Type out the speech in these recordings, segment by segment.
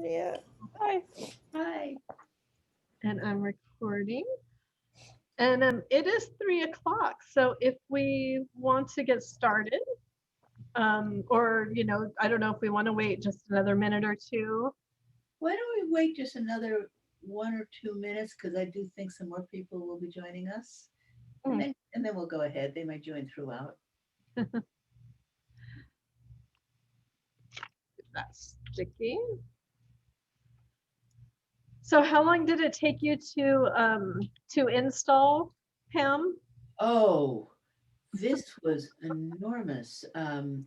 Yeah. Hi. Hi. And I'm recording. And it is 3 o'clock. So if we want to get started, or, I don't know if we want to wait just another minute or two. Why don't we wait just another 1 or 2 minutes? Because I do think some more people will be joining us. And then we'll go ahead. They might join throughout. That's sticky. So how long did it take you to install, Pam? Oh, this was enormous. I'm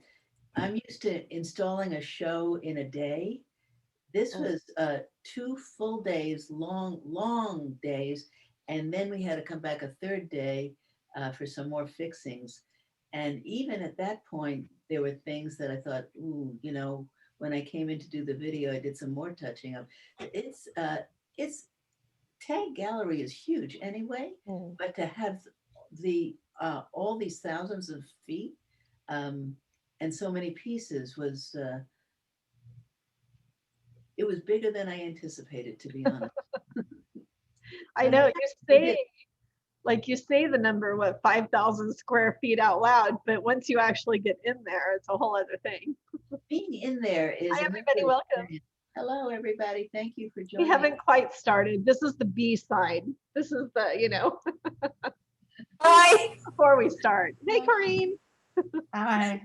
used to installing a show in a day. This was 2 full days, long days. And then we had to come back a third day for some more fixings. And even at that point, there were things that I thought, ooh, when I came in to do the video, I did some more touching up. It's tag gallery is huge anyway, but to have the all these thousands of feet and so many pieces was it was bigger than I anticipated, to be honest. I know you say the number, 5,000 square feet out loud, but once you actually get in there, it's a whole other thing. Being in there is Hi, everybody, welcome. Hello, everybody. Thank you for joining. We haven't quite started. This is the B side. This is the, Hi. before we start. Hey, Corrine. Hi.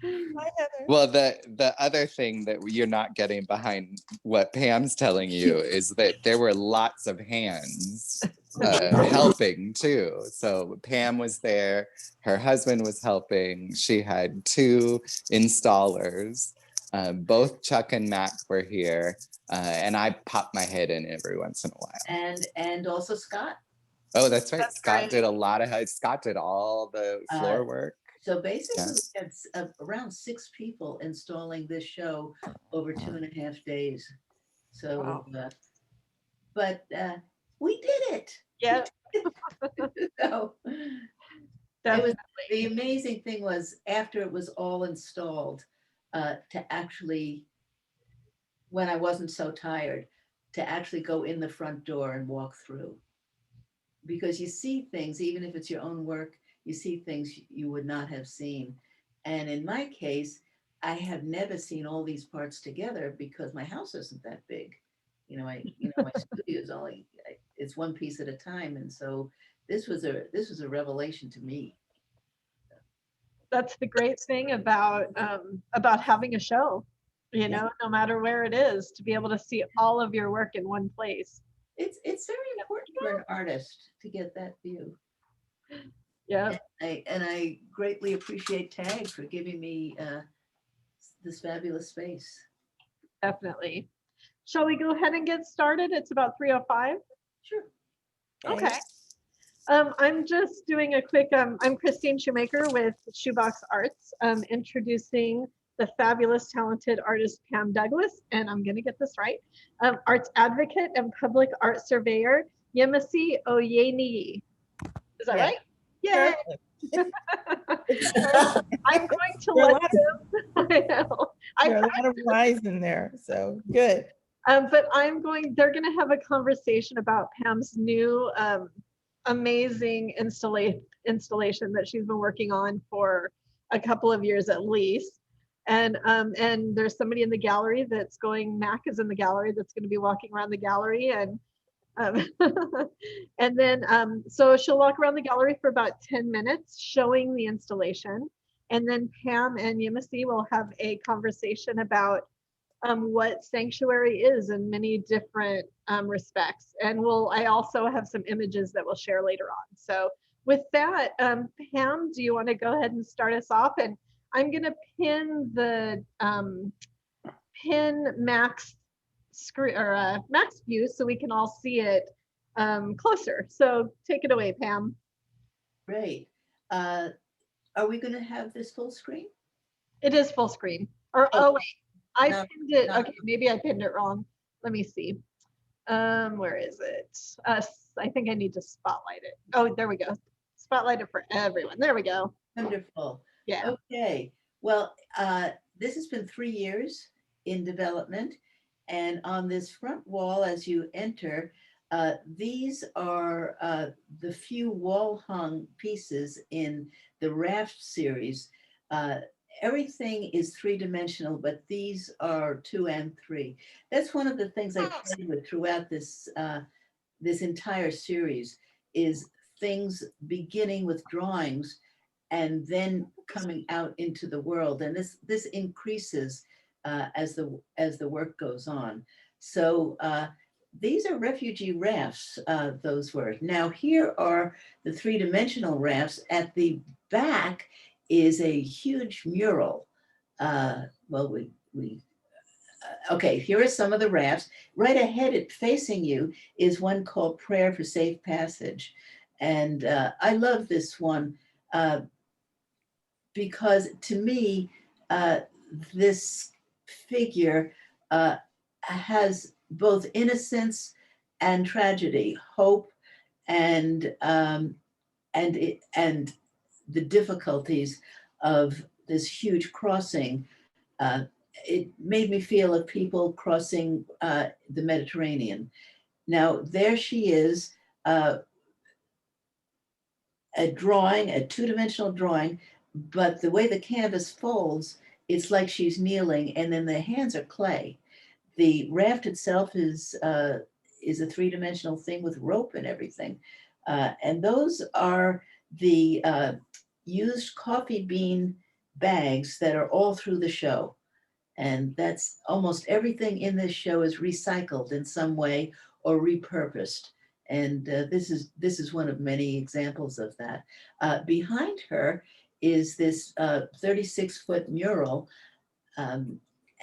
Hi, Heather. Well, the other thing that you're not getting behind what Pam's telling you is that there were lots of hands helping too. So Pam was there, her husband was helping. She had 2 installers. Both Chuck and Mac were here, and I pop my head in every once in a while. And also Scott. Oh, that's right. That's Scott right. did a lot of. Scott did all the floor work. So basically, Yes. it's around 6 people installing this show over 2.5 days. So, Wow. But we did it. Yeah, So definitely. the amazing thing was after it was all installed, to actually, when I wasn't so tired, to actually go in the front door and walk through. Because you see things, even if it's your own work, you see things you would not have seen. And in my case, I have never seen all these parts together because my house isn't that big. My studio is only, it's one piece at a time. And so this was a revelation to me. That's the great thing about having a show. No matter where it is, to be able to see all of your work in one place. It's very important for an artist to get that view. Yeah. And I greatly appreciate Tag for giving me this fabulous space. Definitely. Shall we go ahead and get started? It's about 3:05. Sure. Okay. I'm just doing a quick, I'm Christine Shoemaker with Shoebox Arts, introducing the fabulous, talented artist Pam Douglas, and I'm going to get this right, arts advocate and public art surveyor, Yemisi Oyeniyi. Is that right? Yay! I'm going to let them. I know. There are a lot of Y's in there, so good. But they're going to have a conversation about Pam's new amazing installation that she's been working on for a couple of years at least. And there's somebody in the gallery Mac is in the gallery that's going to be walking around the gallery, and and then so she'll walk around the gallery for about 10 minutes showing the installation, and then Pam and Yemisi will have a conversation about what sanctuary is in many different respects. And I also have some images that we'll share later on. So with that, Pam, do you want to go ahead and start us off? And I'm going to pin Mac's screen or Mac's view so we can all see it closer. So take it away, Pam. Great. Are we going to have this full screen? It is full screen. Oh wait. I pinned it. No. Okay, maybe I pinned it wrong. Let me see. Where is it? I think I need to spotlight it. Oh, there we go. Spotlight it for everyone. There we go. Wonderful. Yeah. Okay. Well, this has been 3 years in development. And on this front wall, as you enter, these are the few wall hung pieces in the raft series. Everything is three-dimensional, but these are 2 and 3. That's one of the things I played with throughout this this entire series, is things beginning with drawings and then coming out into the world. And this increases as the work goes on. So these are refugee rafts, those were. Now here are the three-dimensional rafts. At the back is a huge mural. Well, okay, here are some of the rafts. Right ahead, facing you, is one called Prayer for Safe Passage. And I love this one because to me, this figure has both innocence and tragedy, hope and the difficulties of this huge crossing. It made me feel of people crossing the Mediterranean. Now, there she is, a drawing, a two-dimensional drawing, but the way the canvas folds, it's like she's kneeling, and then the hands are clay. The raft itself is a three-dimensional thing with rope and everything. And those are the used coffee bean bags that are all through the show. And that's almost everything in this show is recycled in some way or repurposed. And this is one of many examples of that. Behind her is this 36-foot mural.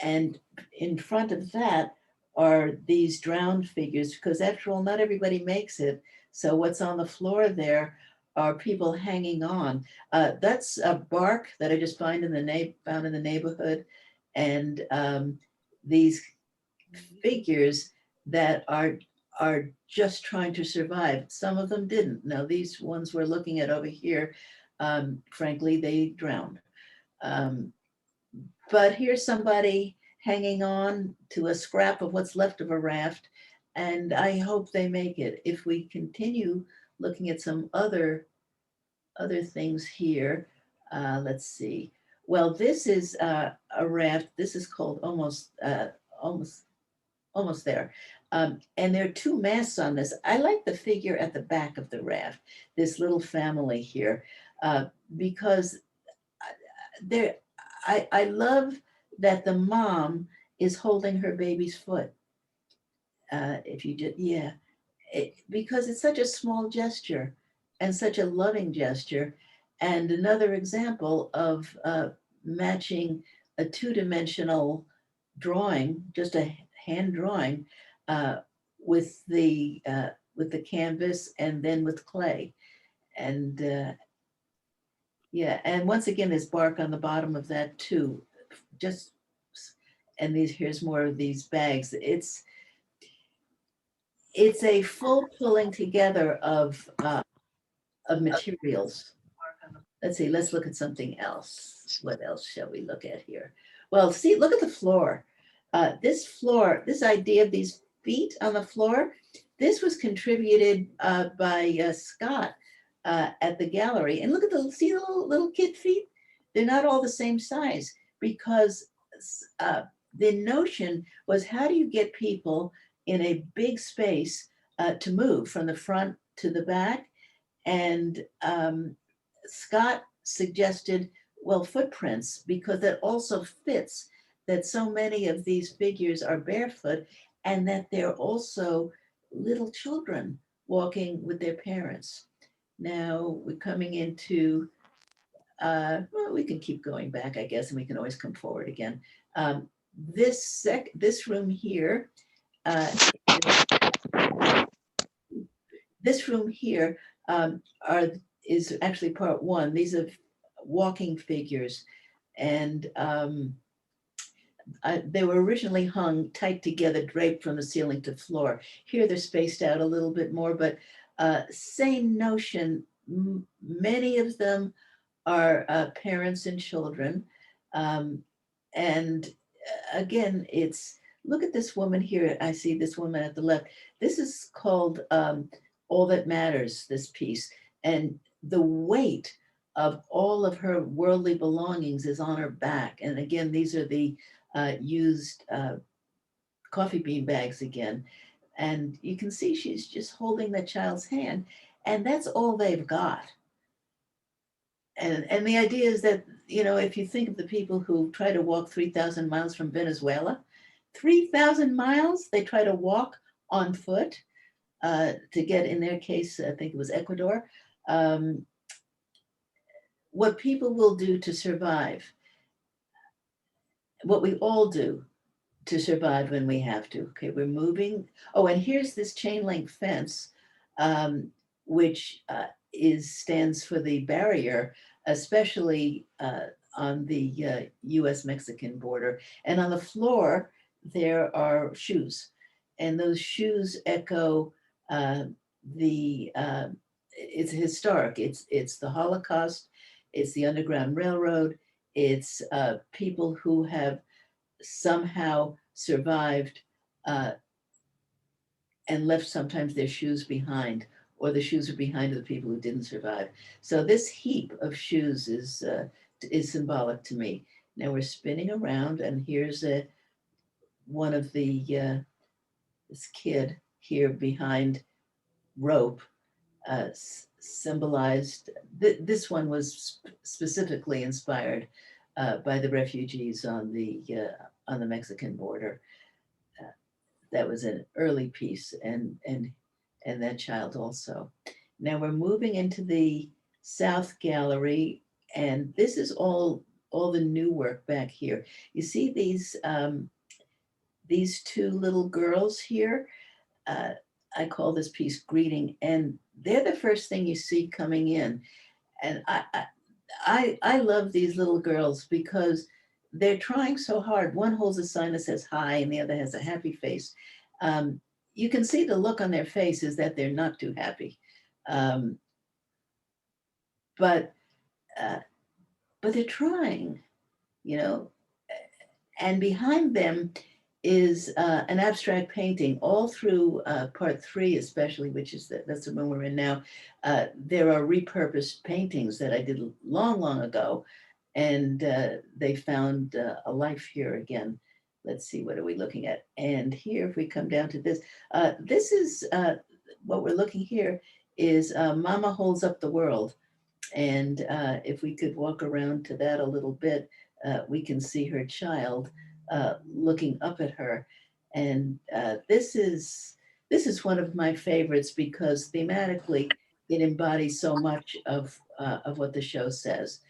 And in front of that are these drowned figures, because after all, not everybody makes it. So what's on the floor there are people hanging on. That's a bark that I just found in the neighborhood. And these figures that are just trying to survive. Some of them didn't. Now, these ones we're looking at over here, frankly, they drowned. But here's somebody hanging on to a scrap of what's left of a raft, and I hope they make it. If we continue looking at some other things here, let's see. Well, this is a raft. This is called almost there. And there are two masts on this. I like the figure at the back of the raft, this little family here, because I love that the mom is holding her baby's foot. If you just, yeah, because it's such a small gesture and such a loving gesture. And another example of matching a two-dimensional drawing, just a hand drawing, with the canvas and then with clay. And yeah, and once again, there's bark on the bottom of that too. And here's more of these bags. It's a full pulling together of materials. Let's see, let's look at something else. What else shall we look at here? Well, see, look at the floor. This idea of these feet on the floor, this was contributed by Scott at the gallery. And look at the little kid feet. They're not all the same size, because the notion was, how do you get people in a big space to move from the front to the back? And Scott suggested, well, footprints, because that also fits that so many of these figures are barefoot, and that they're also little children walking with their parents. Now we're coming into, well, we can keep going back, I guess, and we can always come forward again. This room here, is actually part one. These are walking figures, and they were originally hung tight together, draped from the ceiling to floor. Here they're spaced out a little bit more, but same notion. Many of them are parents and children, and again, it's, look at this woman here. I see this woman at the left. This is called All That Matters, this piece. And the weight of all of her worldly belongings is on her back. And again, these are the used coffee bean bags again. And you can see she's just holding the child's hand, and that's all they've got. And the idea is that, you know, if you think of the people who try to walk 3,000 miles from Venezuela, 3,000 miles they try to walk on foot to get, in their case, I think it was Ecuador. What people will do to survive, what we all do to survive when we have to. Okay, we're moving. Oh, and here's this chain link fence, which stands for the barrier, especially on the US-Mexican border. And on the floor, there are shoes. And those shoes echo it's historic. It's the Holocaust, it's the Underground Railroad, it's people who have somehow survived and left sometimes their shoes behind, or the shoes are behind of the people who didn't survive. So this heap of shoes is symbolic to me. Now we're spinning around, and here's one of the this kid here behind rope, symbolized. This one was specifically inspired by the refugees on the Mexican border. That was an early piece, and that child also. Now we're moving into the South Gallery, and this is all the new work back here. You see these two little girls here. I call this piece Greeting, and they're the first thing you see coming in. And I love these little girls because they're trying so hard. One holds a sign that says hi, and the other has a happy face. You can see the look on their faces that they're not too happy. But they're trying, you know. And behind them is an abstract painting all through part 3, especially, which is that's the one we're in now. There are repurposed paintings that I did long ago, and they found a life here again. Let's see, what are we looking at? And here, if we come down to this, this is what we're looking here is Mama Holds Up the World. And if we could walk around to that a little bit, we can see her child looking up at her. And this is one of my favorites because thematically it embodies so much of what the show says.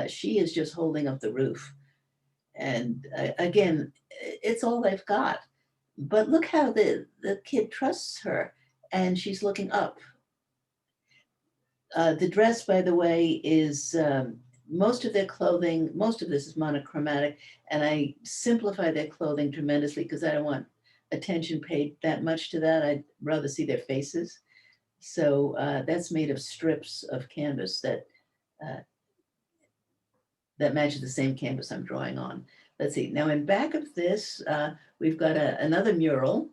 She is just holding up the roof. And again, it's all they've got. But look how the kid trusts her, and she's looking up. The dress, by the way, is most of their clothing, most of this is monochromatic, and I simplify their clothing tremendously because I don't want attention paid that much to that. I'd rather see their faces. So that's made of strips of canvas that matches the same canvas I'm drawing on. Let's see, now in back of this, we've got another mural.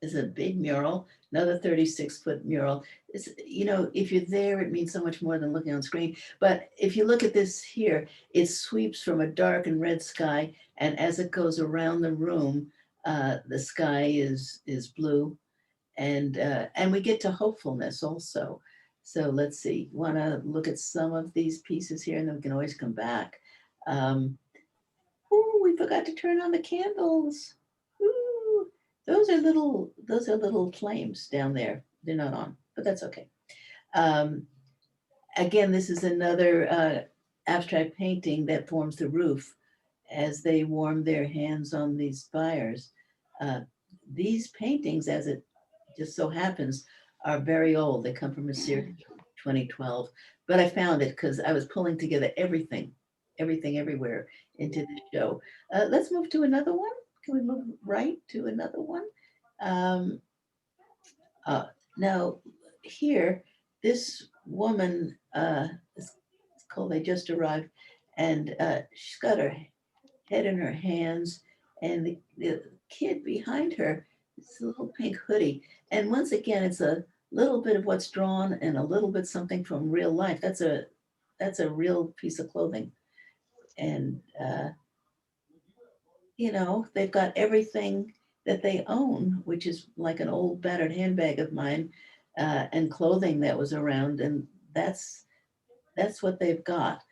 It's a big mural, another 36-foot mural. It's, you know, if you're there, it means so much more than looking on screen. But if you look at this here, it sweeps from a dark and red sky, and as it goes around the room, the sky is blue, and we get to hopefulness also. So let's see, want to look at some of these pieces here, and then we can always come back. Oh, we forgot to turn on the candles. Ooh, those are little flames down there. They're not on, but that's okay. Again, this is another abstract painting that forms the roof as they warm their hands on these fires. These paintings, as it just so happens, are very old. They come from a series 2012, but I found it because I was pulling together everything everywhere into the show. Let's move to another one. Can we move right to another one? Now here, this woman is called, they just arrived, and she's got her head in her hands, and the kid behind her is a little pink hoodie. And once again, it's a little bit of what's drawn and a little bit something from real life. That's a real piece of clothing. And you know, they've got everything that they own, which is like an old battered handbag of mine, and clothing that was around, and that's what they've got.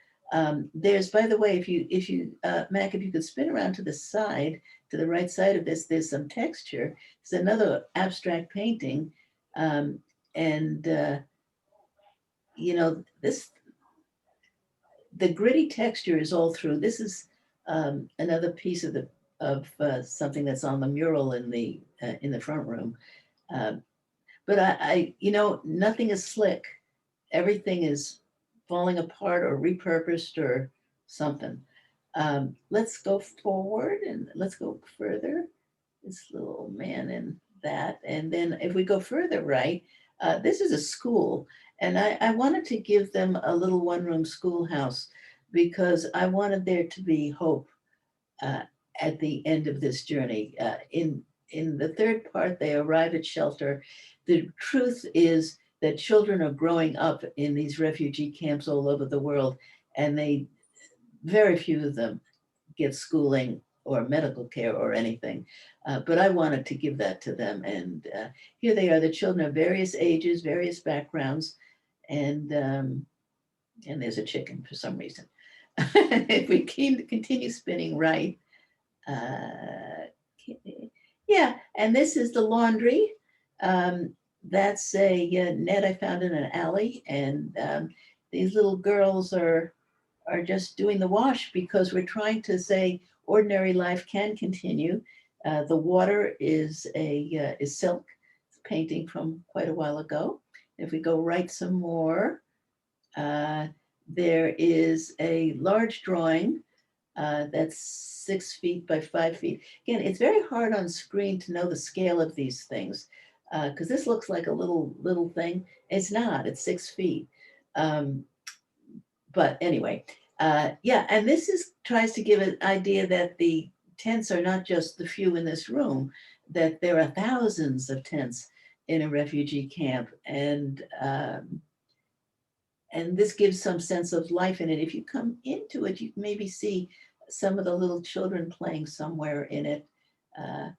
There's, by the way, if you Mac, if you could spin around to the side, to the right side of this, there's some texture. It's another abstract painting, and you know, the gritty texture is all through. This is another piece of something that's on the mural in the front room. But I, you know, nothing is slick. Everything is falling apart or repurposed or something. Let's go forward and let's go further. This little man and that. And then if we go further right, this is a school. And I wanted to give them a little one-room schoolhouse because I wanted there to be hope at the end of this journey. In the third part, they arrive at shelter. The truth is that children are growing up in these refugee camps all over the world, and very few of them get schooling or medical care or anything. But I wanted to give that to them. And here they are, the children of various ages, various backgrounds, and there's a chicken for some reason. If we continue spinning right, yeah, and this is the laundry. That's a net I found in an alley, and these little girls are just doing the wash because we're trying to say ordinary life can continue. The water is silk. It's a painting from quite a while ago. If we go right some more, there is a large drawing that's 6 feet by 5 feet. Again, it's very hard on screen to know the scale of these things because this looks like a little thing. It's not, it's 6 feet. But anyway, yeah, and this tries to give an idea that the tents are not just the few in this room, that there are thousands of tents in a refugee camp. And this gives some sense of life in it. If you come into it, you maybe see some of the little children playing somewhere in it. Yeah,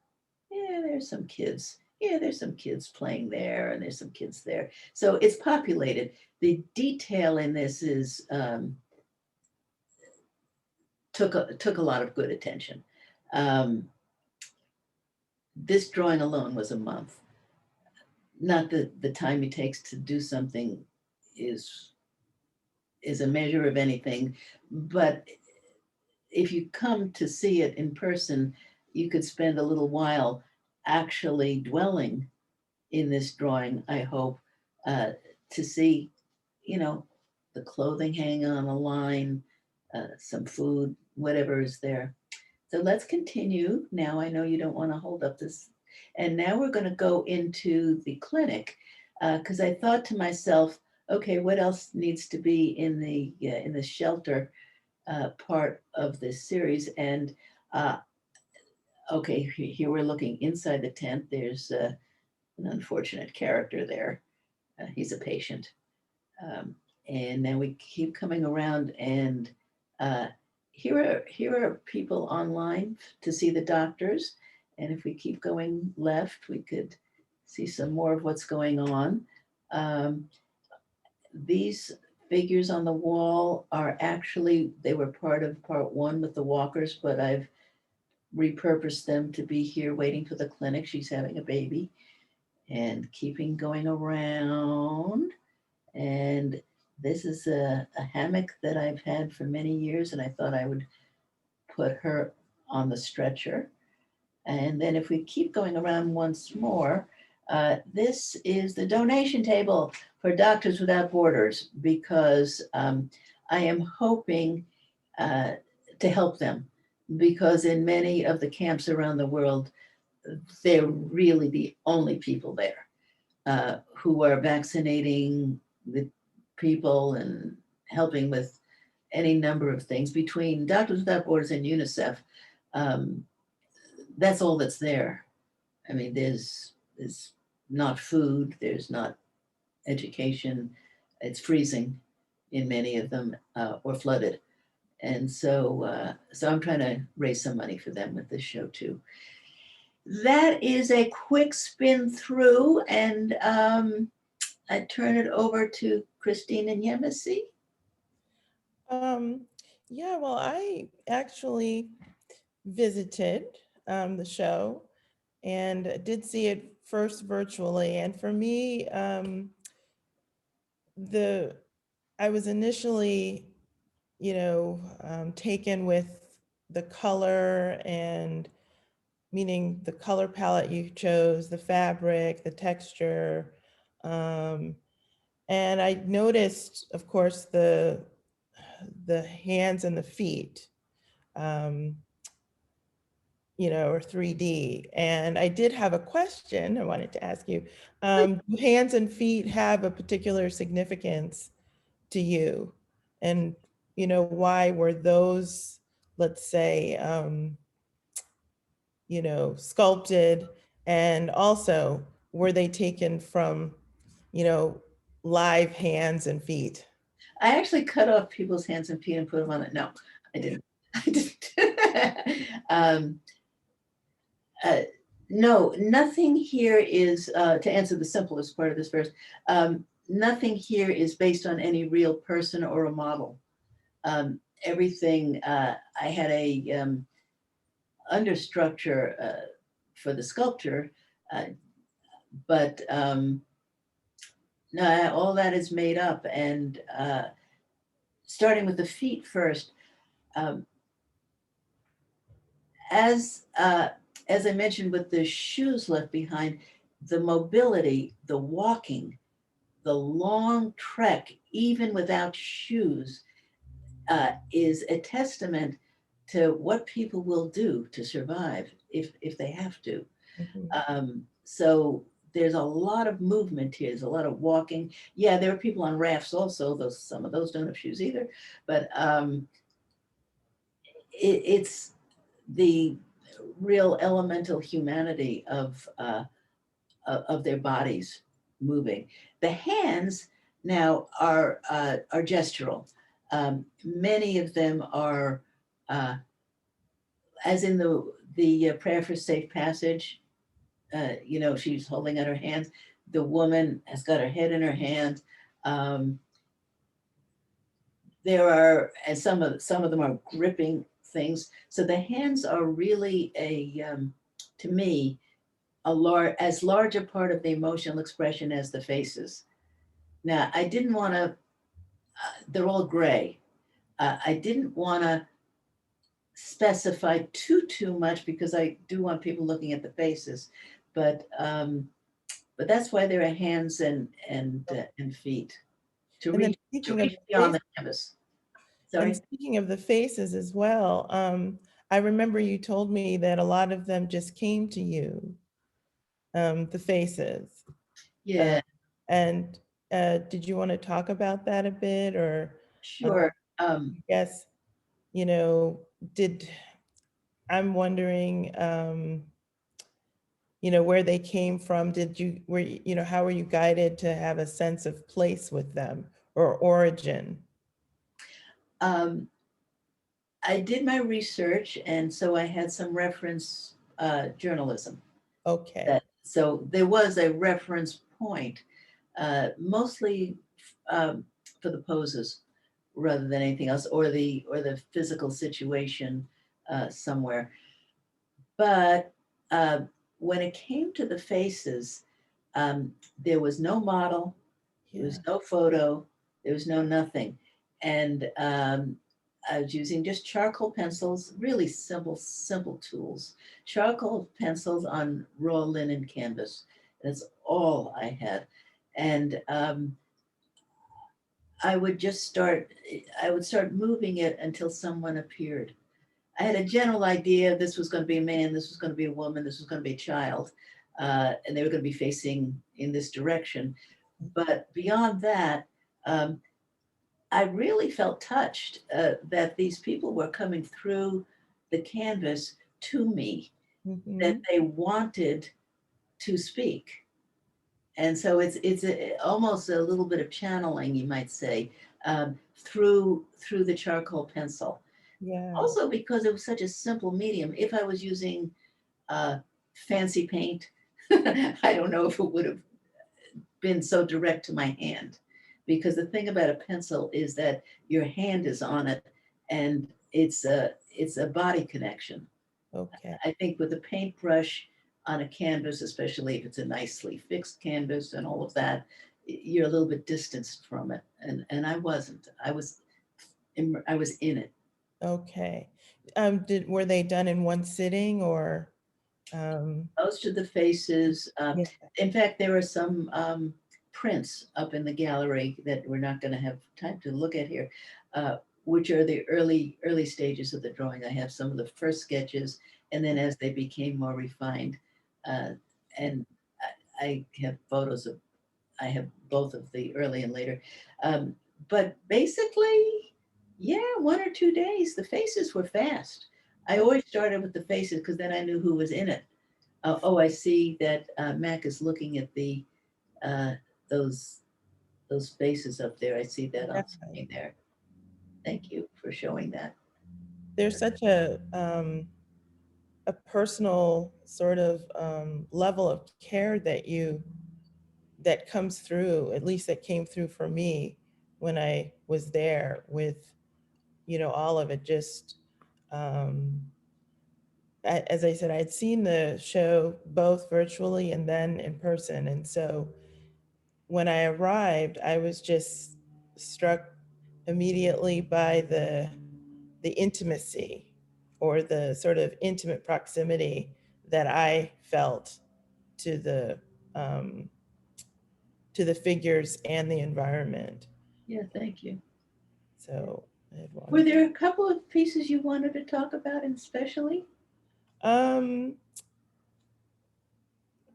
there's some kids. Yeah, there's some kids playing there, and there's some kids there. So it's populated. The detail in this is took a lot of good attention. This drawing alone was a month. Not that the time it takes to do something is a measure of anything, but if you come to see it in person, you could spend a little while actually dwelling in this drawing, I hope, to see, you know, the clothing hanging on a line, some food, whatever is there. So let's continue. Now I know you don't want to hold up this. And now we're going to go into the clinic because I thought to myself, okay, what else needs to be in the shelter part of this series? And okay, here we're looking inside the tent. There's an unfortunate character there. He's a patient. And then we keep coming around, and here are people online to see the doctors. And if we keep going left, we could see some more of what's going on. These figures on the wall are actually, they were part of part one with the walkers, but I've repurposed them to be here waiting for the clinic. She's having a baby, and keeping going around. And this is a hammock that I've had for many years, and I thought I would put her on the stretcher. And then if we keep going around once more, this is the donation table for Doctors Without Borders, because I am hoping to help them, because in many of the camps around the world, they're really the only people there who are vaccinating the people and helping with any number of things. Between Doctors Without Borders and UNICEF, that's all that's there. I mean, there's not food, there's not education, it's freezing in many of them, or flooded. And so, so I'm trying to raise some money for them with this show too. That is a quick spin through, and I turn it over to Christine and Yemisi. Yeah, well, I actually visited the show and did see it first virtually. And for me, I was initially, taken with the color, and meaning the color palette you chose, the fabric, the texture. And I noticed, of course, the hands and the feet, or 3D. And I did have a question I wanted to ask you. Do hands and feet have a particular significance to you? And, why were those, let's say, sculpted? And also, were they taken from, live hands and feet? I actually cut off people's hands and feet and put them on it. No, I didn't. I didn't. No, nothing here is, to answer the simplest part of this verse, nothing here is based on any real person or a model. Everything, I had a understructure for the sculpture, but no, all that is made up. And starting with the feet first, as I mentioned, with the shoes left behind, the mobility, the walking, the long trek, even without shoes, is a testament to what people will do to survive if they have to. Mhm. So there's a lot of movement here. There's a lot of walking. Yeah, there are people on rafts also, though some of those don't have shoes either. But it's the real elemental humanity of their bodies moving. The hands now are gestural. Many of them are, as in the prayer for safe passage. She's holding out her hands. The woman has got her head in her hand. There are, and some of them are gripping things. So the hands are really to me, as large a part of the emotional expression as the faces. Now, I didn't want to. They're all gray. I didn't want to specify too much because I do want people looking at the faces, but that's why there are hands and feet to And then reach speaking of beyond the canvas. Sorry. And speaking of the faces as well, I remember you told me that a lot of them just came to you, the faces. Yeah, And did you want to talk about that a bit, or sure. I guess, you know, I'm wondering, where they came from. How were you guided to have a sense of place with them, or origin? I did my research, and so I had some reference journalism. Okay. So there was a reference point, mostly for the poses rather than anything else, or the physical situation somewhere. But when it came to the faces, there was no model, there was no photo, there was no nothing. And I was using just charcoal pencils, really simple tools. Charcoal pencils on raw linen canvas. That's all I had. And I would start moving it until someone appeared. I had a general idea this was going to be a man, this was going to be a woman, this was going to be a child, and they were going to be facing in this direction. But beyond that, I really felt touched that these people were coming through the canvas to me. Mhm. they wanted to speak. And so almost a little bit of channeling, you might say, through the charcoal pencil. Yeah. Also, because it was such a simple medium, if I was using fancy paint, I don't know if it would have been so direct to my hand. Because the thing about a pencil is that your hand is on it, and it's a body connection. Okay. I think with a paintbrush on a canvas, especially if it's a nicely fixed canvas and all of that, you're a little bit distanced from it. And I wasn't. I was in it. Okay. Were they done in one sitting or? Most of the faces, Yeah. in fact, there are some prints up in the gallery that we're not going to have time to look at here, which are the early stages of the drawing. I have some of the first sketches, and then as they became more refined, uh, and I have photos of, I have both of the early and later. Um, but basically, yeah, 1 or 2 days. The faces were fast. I always started with the faces because then I knew who was in it. Oh, I see that Mac is looking at the uh, those those faces up there. I see that on Yeah. screen there. Thank you for showing that. There's such a personal sort of level of care that comes through, at least that came through for me when I was there with, all of it. Just as I said, I had seen the show both virtually and then in person. And so when I arrived, I was just struck immediately by the intimacy or the sort of intimate proximity that I felt to um, the figures and the environment. Yeah, thank you. So I Were wanted there a couple of pieces you wanted to talk about, especially?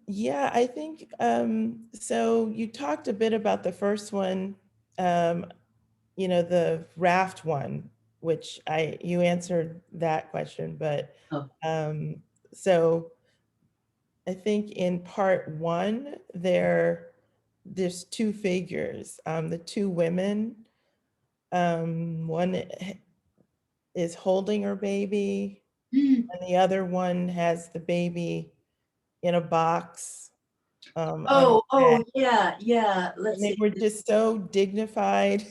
Yeah, I think so. You talked a bit about the first one, um, the raft one, which you answered that question, but Oh, um, so I think in part one there's two figures, the two women. One is holding her baby, mm. and the other one has the baby in a box on her back. Yeah, yeah. And Let's they see. were just so dignified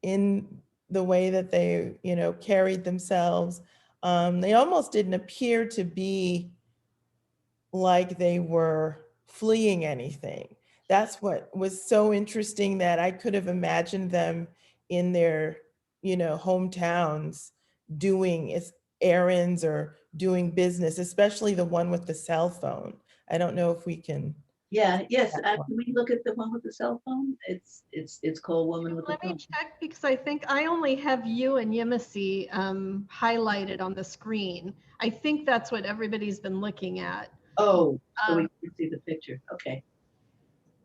in the way that they, carried themselves. They almost didn't appear to be like they were fleeing anything. That's what was so interesting, that I could have imagined them in their, hometowns doing errands or doing business, especially the one with the cell phone. I don't know if we can. Yeah, yes. That one. Can we look at the one with the cell phone? It's called Woman with the Let me Phone. check because I think I only have you and Yemisi highlighted on the screen. I think that's what everybody's been looking at. Oh, so we can see the picture. Okay.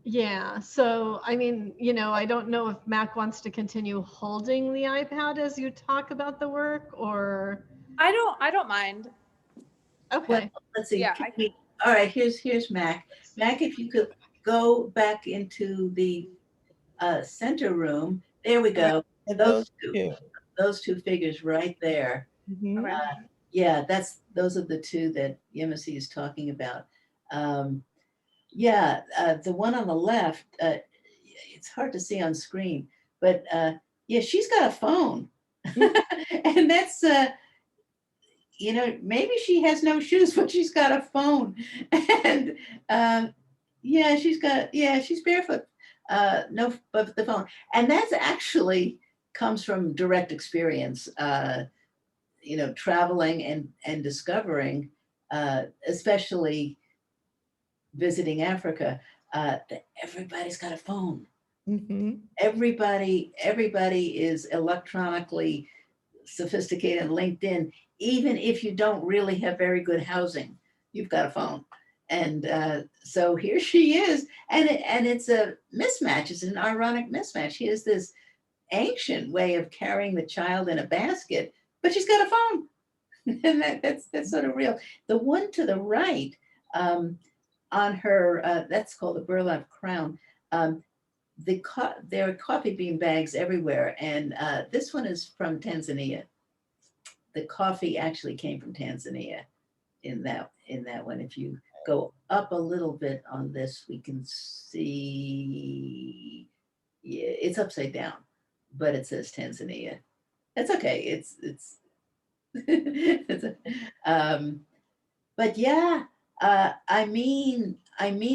Yeah, so I mean, I don't know if Mac wants to continue holding the iPad as you talk about the work, or I don't mind. okay. Well, let's see. Yeah, All right, here's Mac. Mac, if you could go back into the center room. There we go. And those Those two, two. those two figures right there. Mhm. Okay. Yeah, those are the two that Yemisi is talking about. Um, yeah, the one on the left, it's hard to see on screen, but yeah, she's got a phone, and that's maybe she has no shoes, but she's got a phone, and yeah, she's barefoot, no, but the phone, and that's actually comes from direct experience. Traveling and discovering, especially visiting Africa, that everybody's got a phone. Mhm. Everybody is electronically sophisticated and linked in. Even if you don't really have very good housing, you've got a phone. And so here she is, and it's a mismatch. It's an ironic mismatch. She has this ancient way of carrying the child in a basket, but she's got a phone. And that's sort of real. The one to the right, on her, that's called the Burlap Crown. There are coffee bean bags everywhere, and this one is from Tanzania. The coffee actually came from Tanzania in that one. If you go up a little bit on this, we can see, yeah, it's upside down, but it says Tanzania. That's okay. It's but yeah, I mean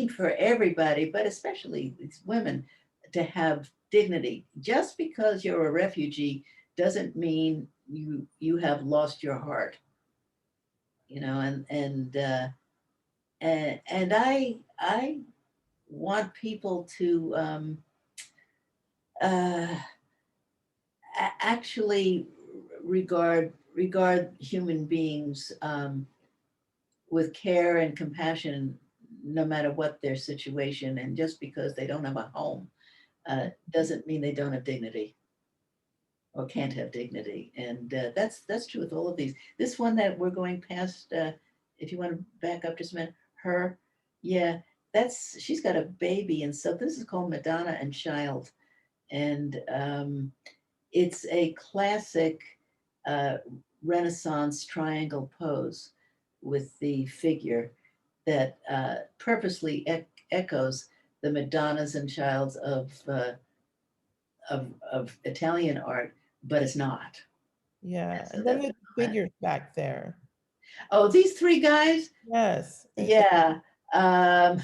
for everybody, but especially these women, to have dignity. Just because you're a refugee doesn't mean you have lost your heart, you know. And I want people to uh, actually regard human beings with care and compassion, no matter what their situation. And just because they don't have a home doesn't mean they don't have dignity or can't have dignity. And that's true with all of these. This one that we're going past, if you want to back up just a minute, her, yeah, she's got a baby. And so this is called Madonna and Child. And it's a classic uh, Renaissance triangle pose with the figure that purposely echoes the Madonnas and Childs of Italian art, but it's not. Yeah, So and then that's the figures back there. oh, these three guys. Yes. Yeah. Um,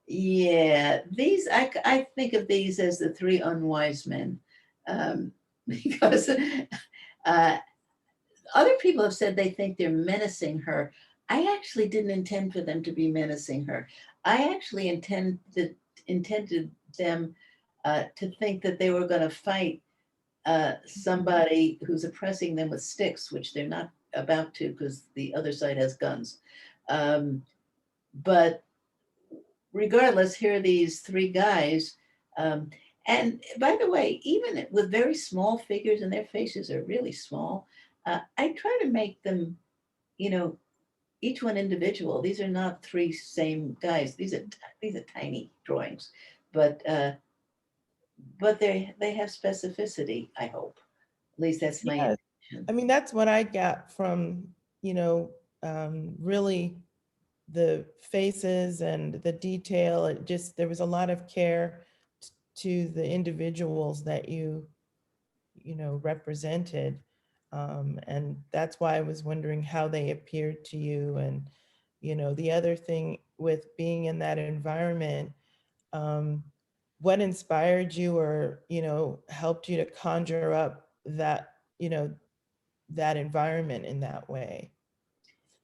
yeah, these I think of these as the three unwise men, because other people have said they think they're menacing her. I actually didn't intend for them to be menacing her. I actually intended them to think that they were going to fight somebody who's oppressing them with sticks, which they're not about to because the other side has guns. But regardless, here are these three guys. And by the way, even with very small figures and their faces are really small, I try to make them, you know, each one individual. These are not three same guys. These are tiny drawings, but they have specificity. I hope. At least that's my Yes. intention. I mean, that's what I got from, really the faces and the detail. It just, there was a lot of care to the individuals that represented. And that's why I was wondering how they appeared to you. And, the other thing with being in that environment, what inspired you or, helped you to conjure up that environment in that way?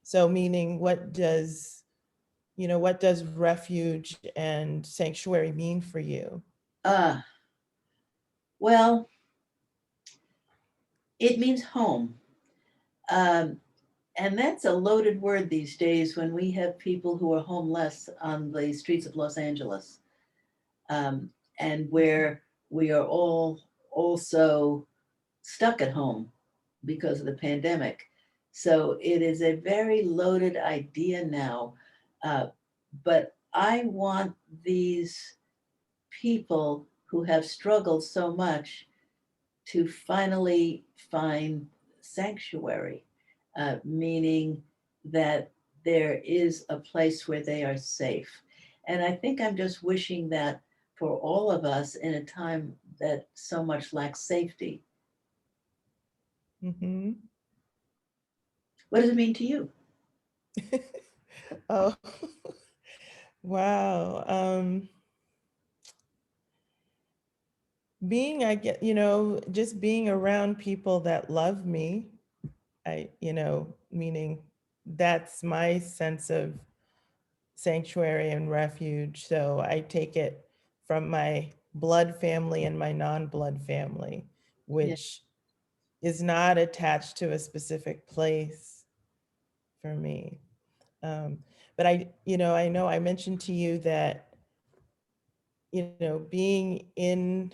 So meaning what does refuge and sanctuary mean for you? Uh, well, it means home. Um, and that's a loaded word these days when we have people who are homeless on the streets of Los Angeles, um, and where we are all also stuck at home because of the pandemic. So it is a very loaded idea now. Uh, but I want these people who have struggled so much to finally find sanctuary, meaning that there is a place where they are safe. And I think I'm just wishing that for all of us in a time that so much lacks safety. Mm-hmm. What does it mean to you? Oh, wow. I get, just being around people that love me, meaning that's my sense of sanctuary and refuge. So I take it from my blood family and my non-blood family, Yeah. which is not attached to a specific place for me. But I know I mentioned to you that, being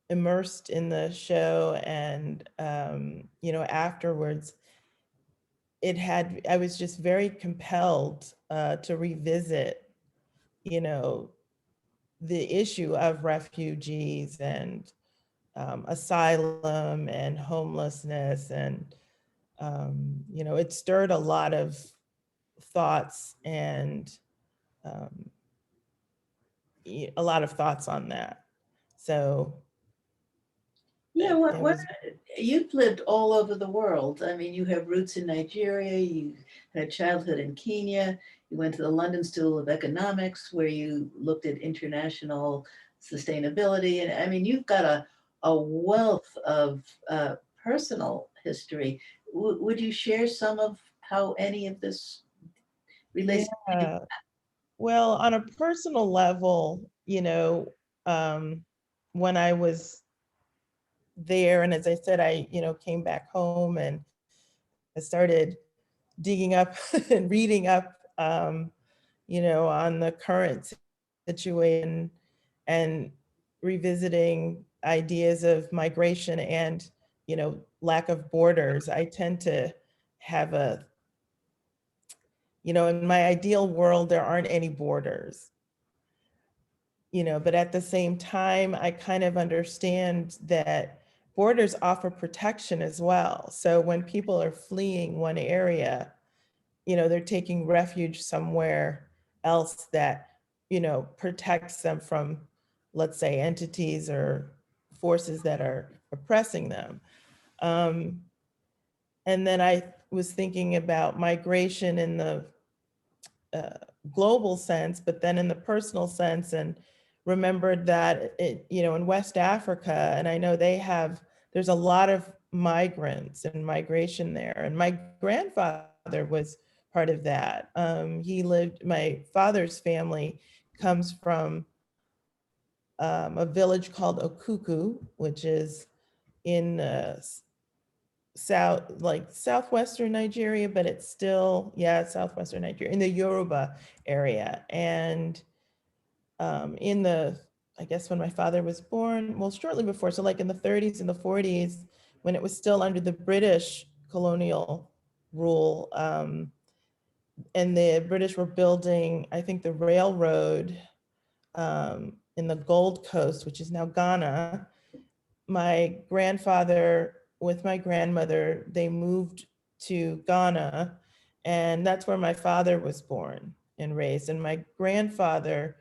immersed in the show and, afterwards, I was just very compelled to revisit, you know, the issue of refugees and asylum and homelessness. And, you know, it stirred a lot of thoughts and a lot of thoughts on that. So Yeah, it was, you've lived all over the world. I mean, you have roots in Nigeria, you had a childhood in Kenya, you went to the London School of Economics where you looked at international sustainability. And I mean, you've got a wealth of personal history. Would you share some of how any of this relates? yeah. Well, on a personal level, you know, when I was there, and as I said, I, you know, came back home and I started digging up and reading up, you know, on the current situation and revisiting ideas of migration and, you know, lack of borders. I tend to have a, you know, in my ideal world, there aren't any borders, you know, but at the same time, I kind of understand that borders offer protection as well. So when people are fleeing one area, you know, they're taking refuge somewhere else that, you know, protects them from, let's say, entities or forces that are oppressing them. And then I was thinking about migration in the global sense, but then in the personal sense, and remembered that it, you know, in West Africa, and I know there's a lot of migrants and migration there. And my grandfather was part of that. My father's family comes from a village called Okuku, which is in southwestern Nigeria, but it's still, yeah, southwestern Nigeria, in the Yoruba area. And in the, I guess when my father was born, well, shortly before, so like in the 30s and the 40s, when it was still under the British colonial rule, and the British were building, I think, the railroad in the Gold Coast, which is now Ghana. My grandfather with my grandmother, they moved to Ghana, and that's where my father was born and raised. And my grandfather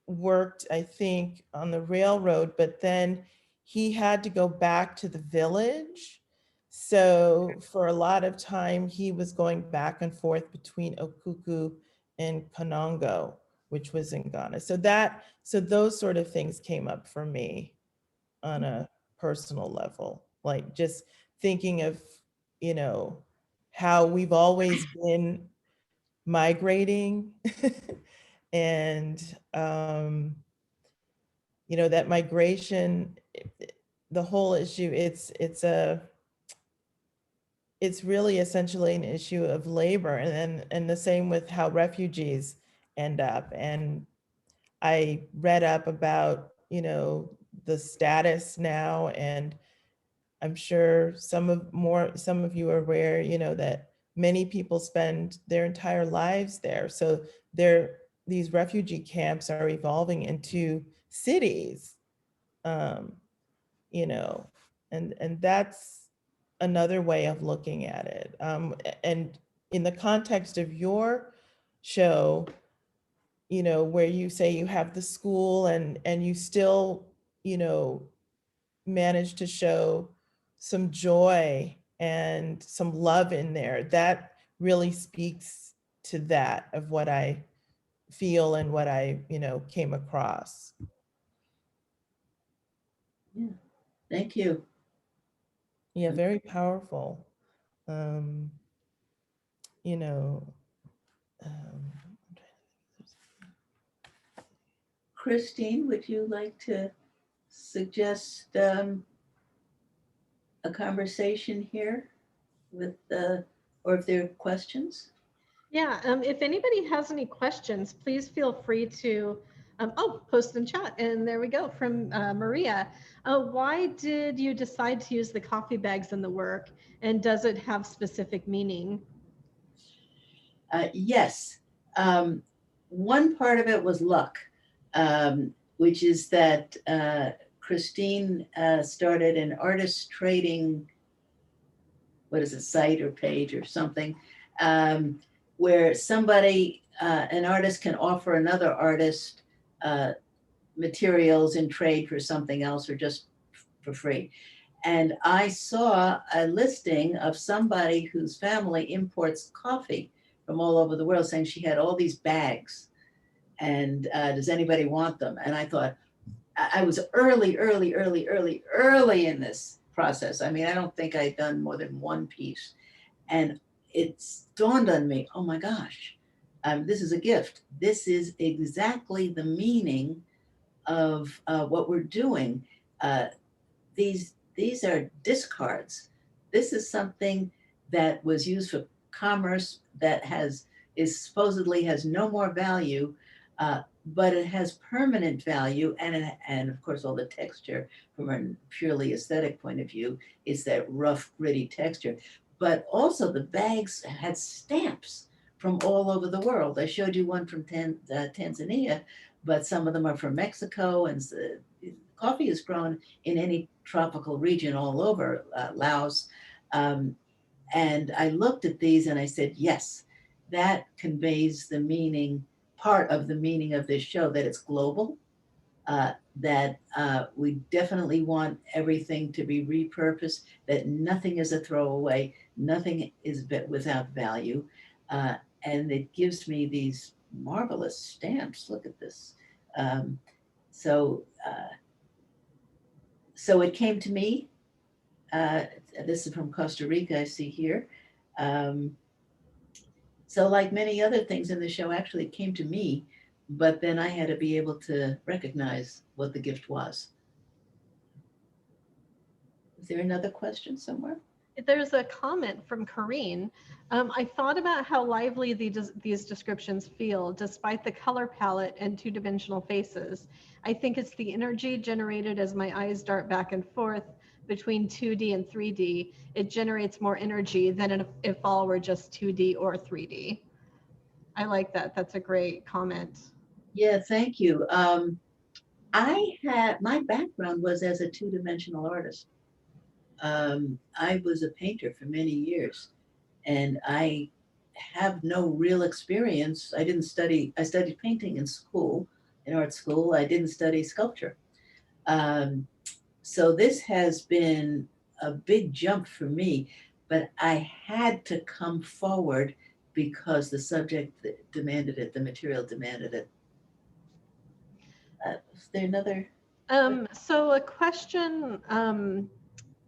worked, I think, on the railroad, but then he had to go back to the village. So for a lot of time, he was going back and forth between Okuku and Konongo, which was in Ghana. So those sort of things came up for me on a personal level, like just thinking of, you know, how we've always been migrating and, you know, that migration, the whole issue, it's really essentially an issue of labor, and the same with how refugees end up. And I read up about, you know, the status now, and I'm sure some of you are aware, you know, that many people spend their entire lives there. So these refugee camps are evolving into cities, you know, and that's another way of looking at it. And in the context of your show, you know, where you say you have the school and you still, you know, manage to show some joy and some love in there, that really speaks to that of what I feel and what I, you know, came across. Yeah, thank you. Yeah, very powerful. Um, you know, um, Christine, would you like to suggest a conversation here with, or if there are questions? Yeah, if anybody has any questions, please feel free to, post in chat. And there we go from Maria. Why did you decide to use the coffee bags in the work? And does it have specific meaning? Yes. One part of it was luck, which is that Christine started an artist trading, what is it, site or page or something, where somebody, an artist can offer another artist materials in trade for something else or just for free. And I saw a listing of somebody whose family imports coffee from all over the world, saying she had all these bags and does anybody want them? And I thought, I was early in this process. I mean, I don't think I'd done more than one piece. And it's dawned on me, oh my gosh, this is a gift. This is exactly the meaning of what we're doing. These are discards. This is something that was used for commerce that is supposedly has no more value, but it has permanent value, and of course all the texture from a purely aesthetic point of view is that rough, gritty texture. But also the bags had stamps from all over the world. I showed you one from Tanzania, but some of them are from Mexico, and coffee is grown in any tropical region all over Laos. And I looked at these and I said, yes, that conveys the meaning, part of the meaning of this show, that it's global, that we definitely want everything to be repurposed, that nothing is a throwaway, nothing is without value. And it gives me these marvelous stamps. Look at this. So, so it came to me. This is from Costa Rica, I see here. So like many other things in the show, actually it came to me, but then I had to be able to recognize what the gift was. Is there another question somewhere? There's a comment from Corrine. I thought about how lively these descriptions feel despite the color palette and two-dimensional faces. I think it's the energy generated as my eyes dart back and forth between 2D and 3D. It generates more energy than if all were just 2D or 3D. I like that. That's a great comment. Yeah, thank you. My background was as a two-dimensional artist. I was a painter for many years, and I have no real experience. I studied painting in school, in art school. I didn't study sculpture. So this has been a big jump for me, but I had to come forward because the subject demanded it, the material demanded it. Is there another? So a question,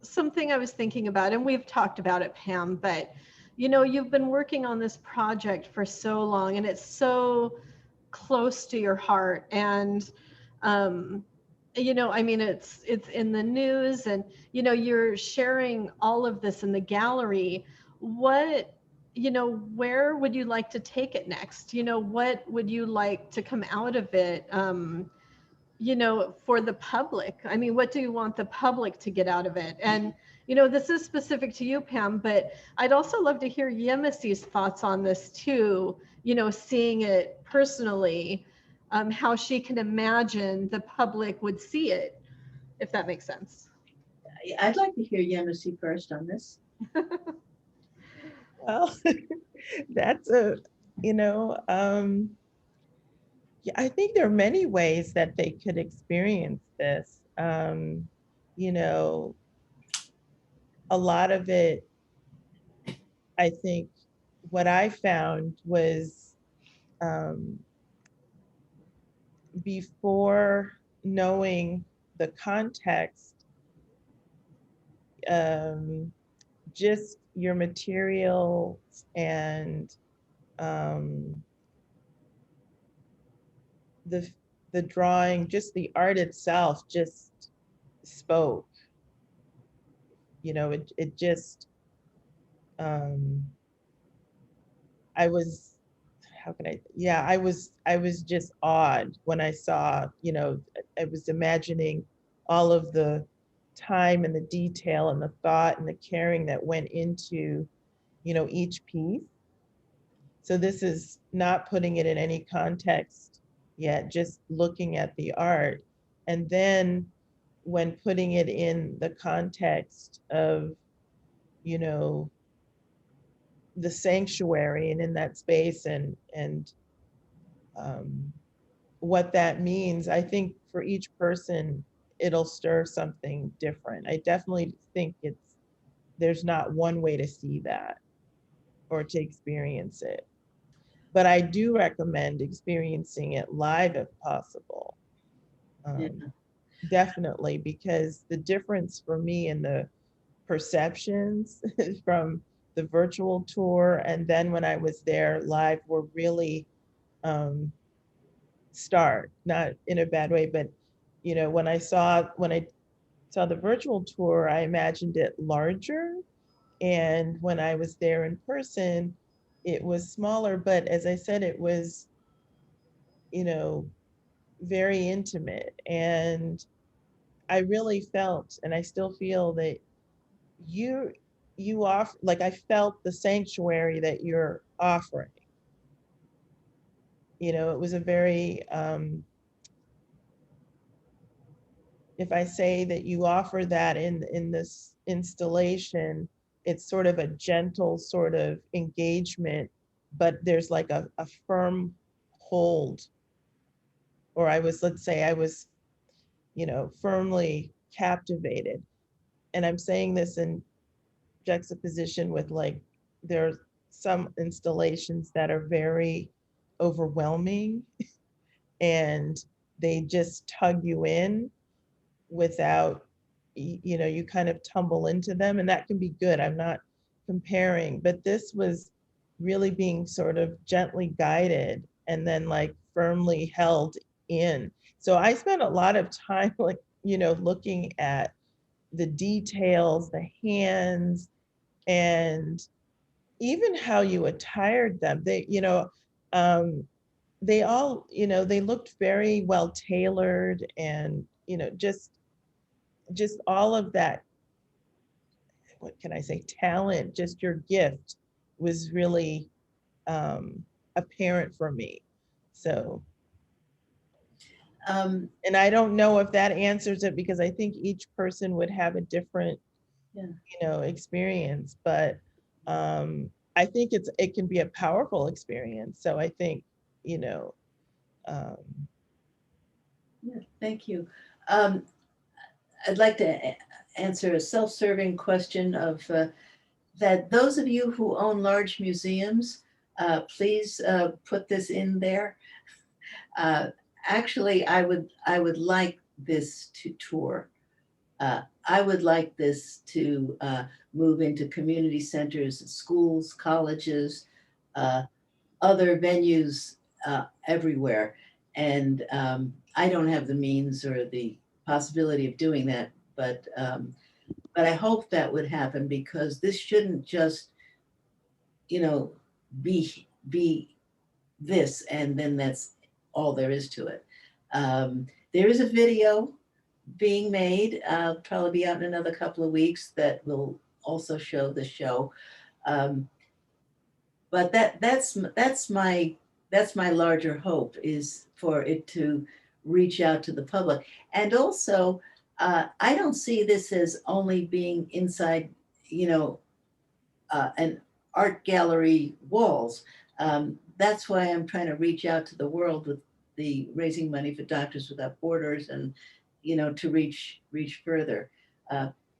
something I was thinking about, and we've talked about it, Pam, but you've been working on this project for so long and it's so close to your heart. And, I mean, it's in the news and, you're sharing all of this in the gallery. What, where would you like to take it next? What would you like to come out of it? For the public? I mean, what do you want the public to get out of it? And, this is specific to you, Pam, but I'd also love to hear Yemisi's thoughts on this too, seeing it personally, how she can imagine the public would see it, if that makes sense. I'd like to hear Yemisi first on this. Well, that's yeah, I think there are many ways that they could experience this. A lot of it, I think what I found was before knowing the context, just your materials and the drawing, just the art itself just spoke. It just, I was, I was just awed when I saw, I was imagining all of the time and the detail and the thought and the caring that went into, each piece. So this is not putting it in any context yet, just looking at the art. And then when putting it in the context of, you know, the sanctuary and in that space and what that means, I think for each person, it'll stir something different. I definitely think there's not one way to see that or to experience it. But I do recommend experiencing it live if possible. Yeah. Definitely, because the difference for me in the perceptions from the virtual tour and then when I was there live were really stark, not in a bad way, but you know, when I saw the virtual tour, I imagined it larger. And when I was there in person, it was smaller, but as I said, it was, you know, very intimate. And I really felt, and I still feel that you off, like I felt the sanctuary that you're offering. You know, it was a very, if I say that you offer that in this installation, it's sort of a gentle sort of engagement, but there's like a firm hold. Or let's say I was, you know, firmly captivated. And I'm saying this in juxtaposition with like, there are some installations that are very overwhelming and they just tug you in without, you know, you kind of tumble into them, and that can be good. I'm not comparing, but this was really being sort of gently guided and then like firmly held in. So I spent a lot of time like, you know, looking at the details, the hands, and even how you attired them. They, you know, they all, you know, they looked very well tailored and, you know, just all of that, what can I say, talent, just your gift was really apparent for me. So, and I don't know if that answers it because I think each person would have a different, Yeah. you know, experience, but I think it can be a powerful experience. So I think, you know, Yeah, thank you. I'd like to answer a self-serving question of that those of you who own large museums, please put this in there. Actually, I would like this to tour. I would like this to move into community centers, schools, colleges, other venues everywhere. And I don't have the means or the possibility of doing that, but I hope that would happen because this shouldn't just, you know, be this and then that's all there is to it. There is a video being made, probably be out in another couple of weeks that will also show the show. But that's my larger hope is for it to reach out to the public. And also, I don't see this as only being inside, you know, an art gallery walls. That's why I'm trying to reach out to the world with the raising money for Doctors Without Borders and, you know, to reach further.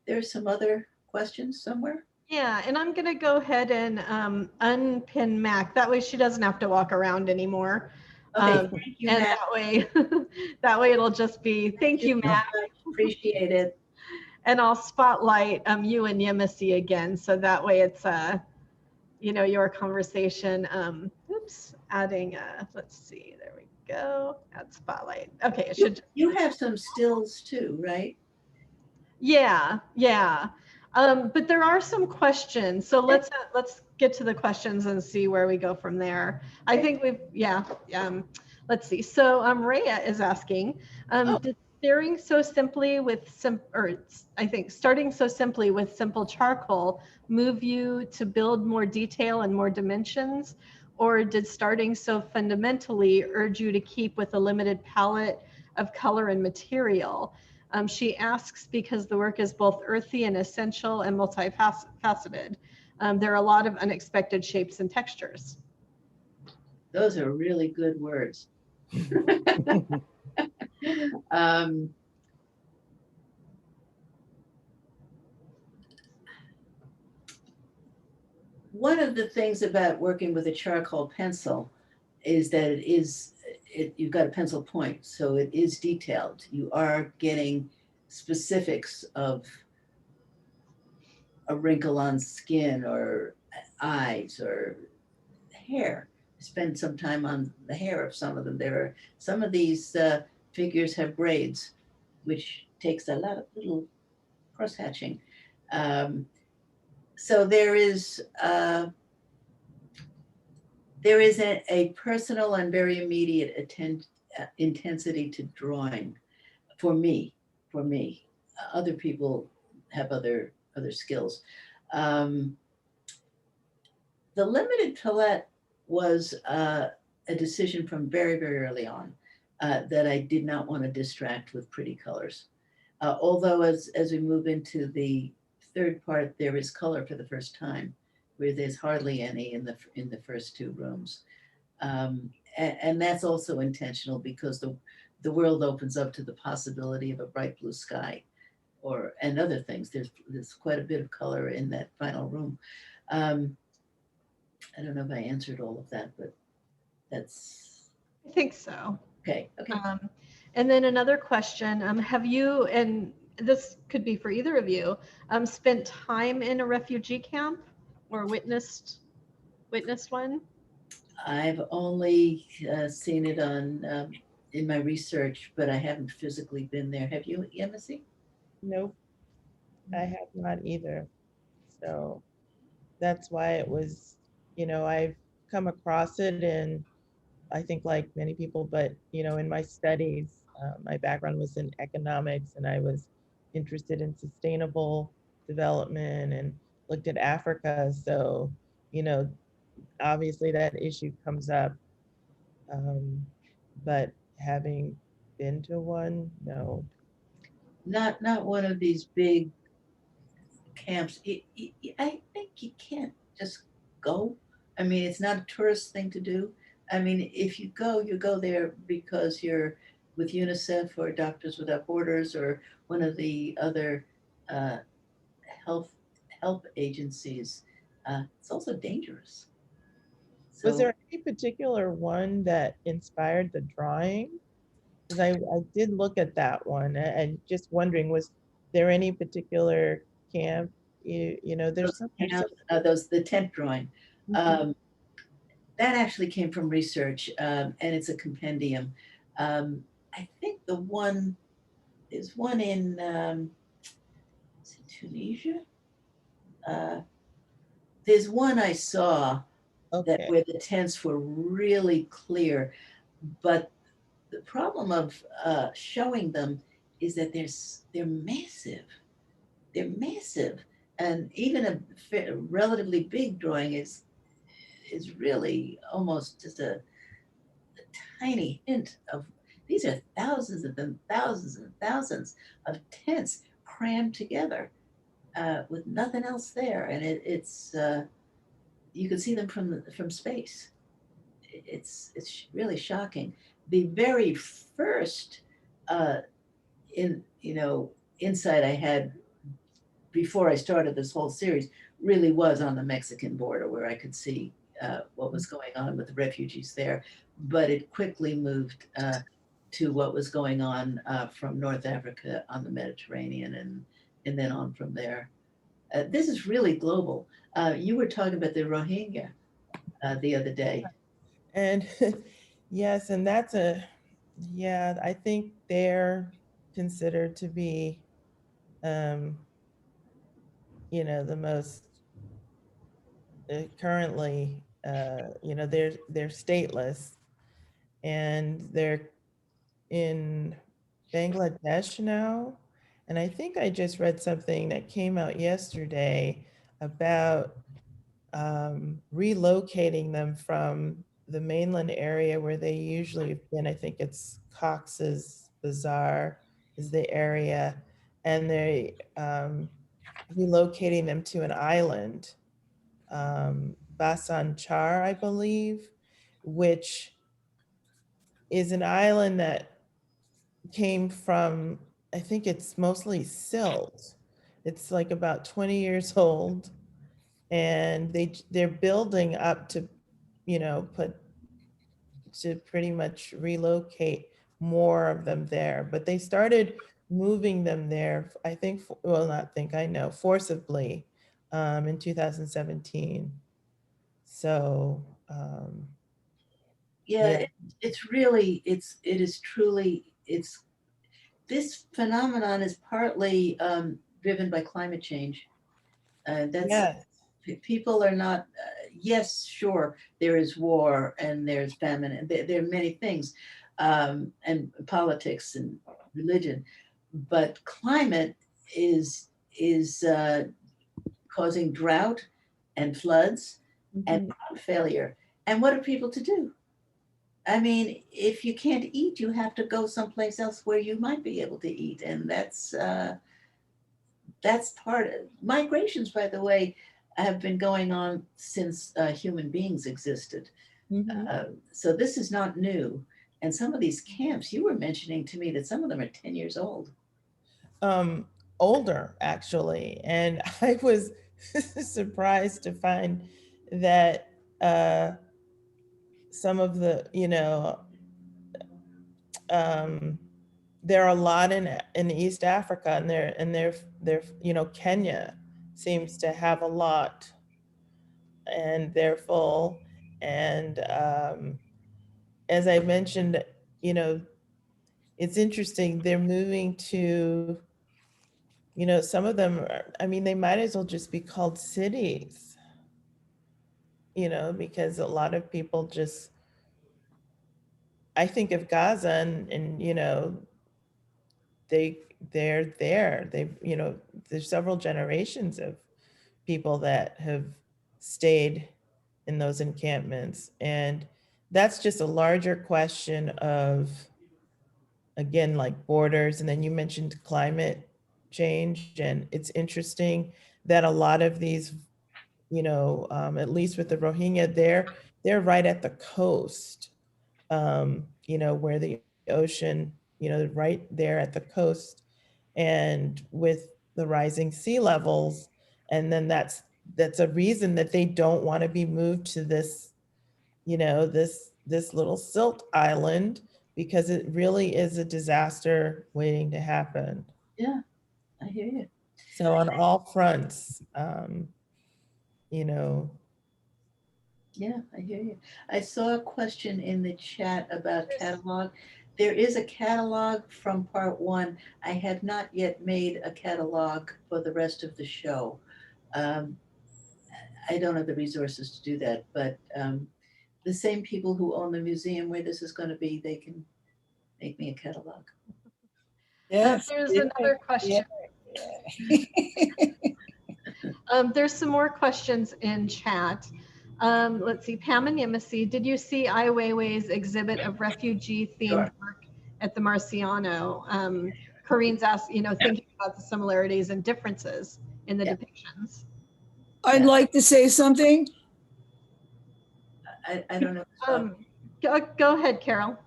There's some other questions somewhere. Yeah, and I'm gonna go ahead and unpin Mac. That way she doesn't have to walk around anymore. Okay, thank you, and Matt. that way it'll just be, thank you, Matt. Appreciate it. And I'll spotlight you and Yemisi again. So that way it's, you know, your conversation. Oops, adding, let's see, there we go. Add spotlight. Okay, it should. You have some stills too, right? Yeah, yeah. But there are some questions. So let's get to the questions and see where we go from there. I think let's see. So Rhea is asking, did starting so simply with simple charcoal move you to build more detail and more dimensions? or did starting so fundamentally urge you to keep with a limited palette of color and material? She asks because the work is both earthy and essential and multifaceted. There are a lot of unexpected shapes and textures. Those are really good words. Um, one of the things about working with a charcoal pencil is that you've got a pencil point, so it is detailed. You are getting specifics of a wrinkle on skin or eyes or hair. I spend some time on the hair of some of them. Some of these figures have braids, which takes a lot of little cross hatching. So there is a personal and very immediate intensity to drawing for me. Other people have other skills. The limited palette was a decision from very, very early on that I did not want to distract with pretty colors. Although as we move into the third part, there is color for the first time, where there's hardly any in the first two rooms. And that's also intentional because the world opens up to the possibility of a bright blue sky and other things. There's quite a bit of color in that final room. I don't know if I answered all of that, but that's. I think so. Okay. And then another question, have you, and this could be for either of you, spent time in a refugee camp or witnessed one? I've only seen it on in my research, but I haven't physically been there. Have you, Yemisi? Nope, I have not either. So that's why it was, I've come across it, and I think like many people, but in my studies, my background was in economics, and I was interested in sustainable development and looked at Africa. So, obviously that issue comes up. But having been to one, no. Not one of these big camps. I think you can't just go. I mean, it's not a tourist thing to do. I mean, if you go there because you're with UNICEF or Doctors Without Borders or one of the other uh, health agencies. It's also dangerous. Was So there any particular one that inspired the drawing? Because I did look at that one, and just wondering, was there any particular camp? There's some. the tent drawing. Mhm. That actually came from research, and it's a compendium. I think there's one in is it Tunisia. There's one I saw that Okay. where the tents were really clear, but the problem of showing them is that they're massive. They're massive, and even a relatively big drawing is really almost just a tiny hint of. These are thousands of them, thousands and thousands of tents crammed together with nothing else there, and it's you can see them from space. It's really shocking. The very first in insight I had before I started this whole series really was on the Mexican border, where I could see what was going on with the refugees there. But it quickly moved to what was going on from North Africa on the Mediterranean, and then on from there. This is really global. You were talking about the Rohingya the other day. And yes, and yeah, I think they're considered to be, the most currently, they're stateless, and they're in Bangladesh now. And I think I just read something that came out yesterday about relocating them from the mainland area where they usually have been. I think it's Cox's Bazar is the area, and they relocating them to an island, Basan Char, I believe, which is an island that came from, I think it's mostly silt. It's like about 20 years old, and they're building up to, put to pretty much relocate more of them there. But they started moving them there, I think, well, not think, I know, forcibly in 2017. So, Yeah, yeah. it's really, it is truly, this phenomenon is partly driven by climate change. That's, Yes. people are not, yes, sure, there is war and there's famine and there are many things, and politics and religion, but climate is causing drought and floods and Mhm. crop failure. And what are people to do? I mean, if you can't eat, you have to go someplace else where you might be able to eat, and that's part of migrations. By the way, have been going on since human beings existed. Mhm. So this is not new. And some of these camps, you were mentioning to me that some of them are 10 years old. um, Older actually, and I was surprised to find that some of the, um, there are a lot in East Africa, and they're Kenya seems to have a lot, and they're full. And as I mentioned, you know, it's interesting. They're moving to, some of them are, I mean, they might as well just be called cities, because a lot of people just, I think of Gaza and they they're there. They've, there's several generations of people that have stayed in those encampments. And that's just a larger question of, again, like borders. And then you mentioned climate change. And it's interesting that a lot of these, at least with the Rohingya, they're right at the coast, where the ocean, right there at the coast. And with the rising sea levels, and then that's a reason that they don't want to be moved to this, this little silt island, because it really is a disaster waiting to happen. Yeah, I hear you. So on all fronts, you know, Yeah, I hear you. I saw a question in the chat about catalog. There is a catalog from part one. I have not yet made a catalog for the rest of the show. Um, I don't have the resources to do that, but the same people who own the museum where this is going to be, they can make me a catalog. Yes. There's Yeah, another question. yeah. There's some more questions in chat. Let's see, Pam and Yemisi, did you see Ai Weiwei's exhibit of refugee-themed Sure. work at the Marciano? Corinne's asked, thinking about the similarities and differences in the Yeah. depictions. I'd like to say something. I don't know. Go ahead, Carol.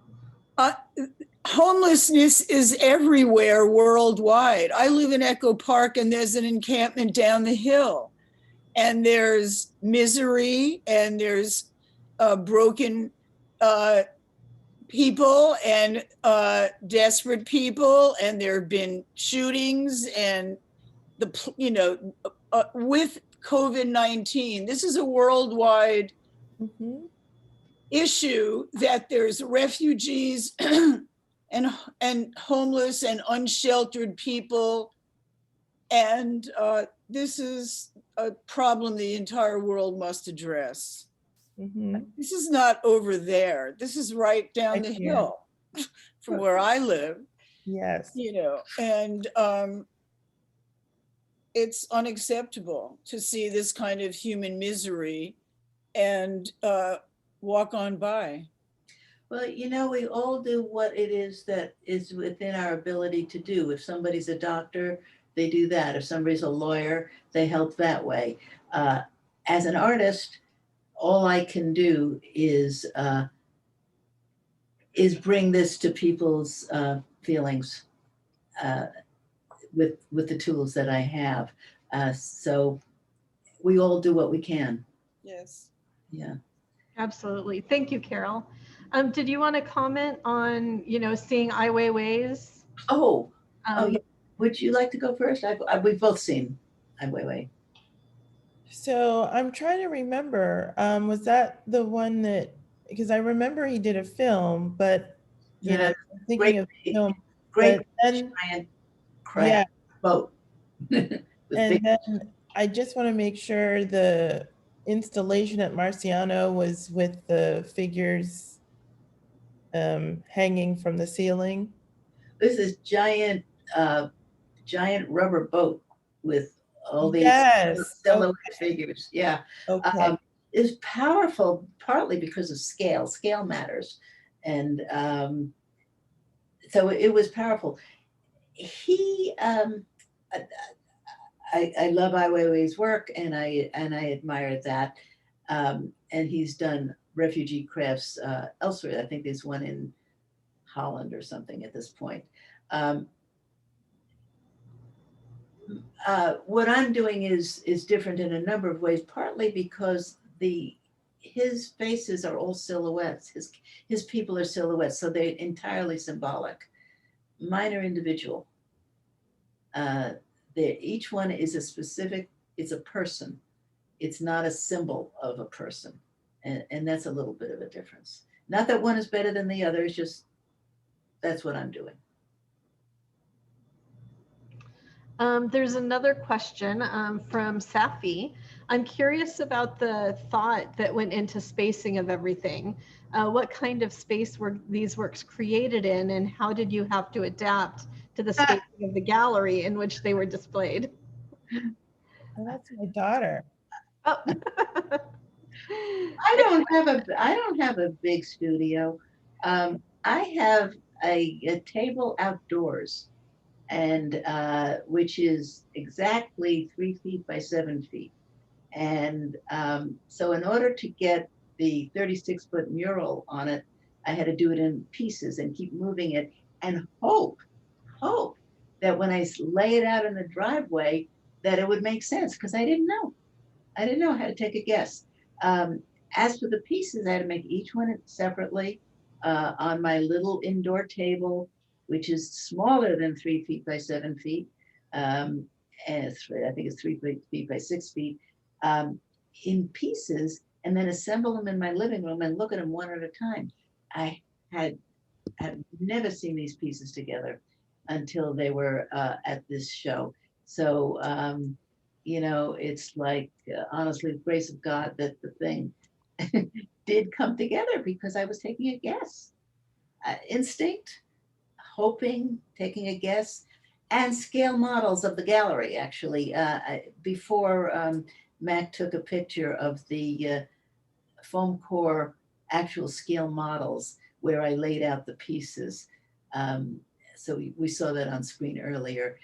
Homelessness is everywhere worldwide. I live in Echo Park, and there's an encampment down the hill, and there's misery, and there's broken people and desperate people, and there have been shootings, and with COVID-19, this is a worldwide mhm. issue, that there's refugees and homeless and unsheltered people, and this is a problem the entire world must address. Mhm. This is not over there. This is right down Right the here. hill from where I live, Yes. and it's unacceptable to see this kind of human misery and walk on by. Well, you know, we all do what it is that is within our ability to do. If somebody's a doctor, they do that. If somebody's a lawyer, they help that way. As an artist, all I can do is bring this to people's feelings with the tools that I have. So we all do what we can. Yes. Yeah. Absolutely. Thank you, Carol. Did you want to comment on, seeing Ai Weiwei's? Oh, Um, yeah. Would you like to go first? We've both seen Ai Weiwei. So I'm trying to remember, was that the one that, because I remember he did a film, but, Yeah, I'm thinking great, of the film, great but then, giant yeah, crab boat. With and big, then I just want to make sure the installation at Marciano was with the figures hanging from the ceiling. this is giant rubber boat with all these Yes. silhouette figures. Yeah. Okay. Is powerful partly because of scale. Scale matters. And so it was powerful. He I love Ai Weiwei's work and I admire that. And he's done refugee crafts elsewhere. I think there's one in Holland or something at this point. Um, what I'm doing is different in a number of ways, partly because his faces are all silhouettes. His people are silhouettes, so they're entirely symbolic. Mine are individual. Each one is a specific. It's a person. It's not a symbol of a person, and that's a little bit of a difference. Not that one is better than the other. It's just that's what I'm doing. There's another question from Safi. I'm curious about the thought that went into spacing of everything. What kind of space were these works created in, and how did you have to adapt to the spacing of the gallery in which they were displayed? Oh, that's my daughter. Oh. I don't have a big studio. I have a table outdoors, and which is exactly 3 feet by 7 feet. And so, in order to get the 36-foot mural on it, I had to do it in pieces and keep moving it, and hope that when I lay it out in the driveway, that it would make sense because I didn't know. I didn't know how to take a guess. As for the pieces, I had to make each one separately on my little indoor table, which is smaller than 3 feet by 7 feet. And I think it's 3 feet by 6 feet, in pieces, and then assemble them in my living room and look at them one at a time. I had never seen these pieces together until they were at this show. So, it's like, honestly, the grace of God that the thing did come together because I was taking a guess. Instinct, hoping, taking a guess, and scale models of the gallery, actually. Before Mac took a picture of the foam core actual scale models where I laid out the pieces. So we saw that on screen earlier.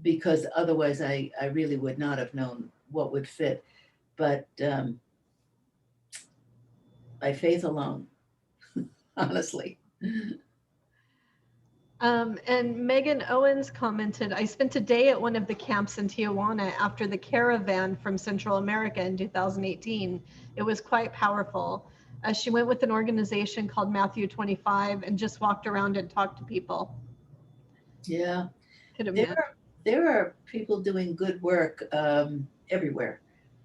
Because otherwise I really would not have known what would fit. But by faith alone, honestly. And Megan Owens commented, I spent a day at one of the camps in Tijuana after the caravan from Central America in 2018. It was quite powerful. She went with an organization called Matthew 25 and just walked around and talked to people. Yeah. Could imagine. There are people doing good work everywhere.